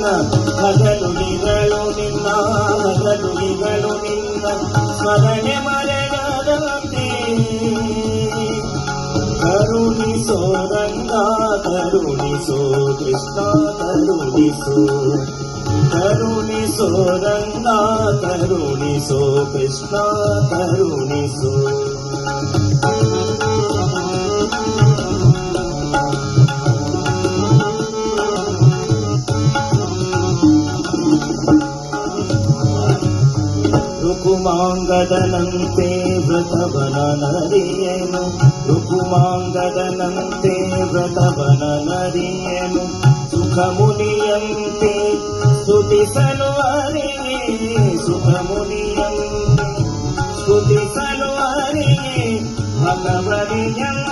ನಿನ್ನ ಹಗಲುಡಿಗಳು ನಿನ್ನ ಹಗಲುಡಿಗಳು ನಿನ್ನ ಸ್ಮರಣೆ ಮರೆಯದಂತೆ ಕರುಣಿಸೋ ರಂಗ ಕರುಣಿಸೋ ಕೃಷ್ಣ ಕರುಣಿಸೋ ಕರುಣಿಸೋ ರಂಗ ಕರುಣಿಸೋ ಕೃಷ್ಣ ಕರುಣಿಸೋ ರುಕುಮಾಂಗದನಂತೆ ವ್ರತವನ ನರಿಯನು ರುಕುಮಾಂಗದನಂತೆ ವ್ರತವನ ನರಿಯನು ಸುಖ ಮುನಿಯಂತೆ ಸ್ತುತಿಸಲು ಅರಿಯೇ ಸುಖ ಮುನಿಯಂತೆ ಸ್ತುತಿಸಲು ಅರಿಯೇ ಭಗವರಿಯಂತೆ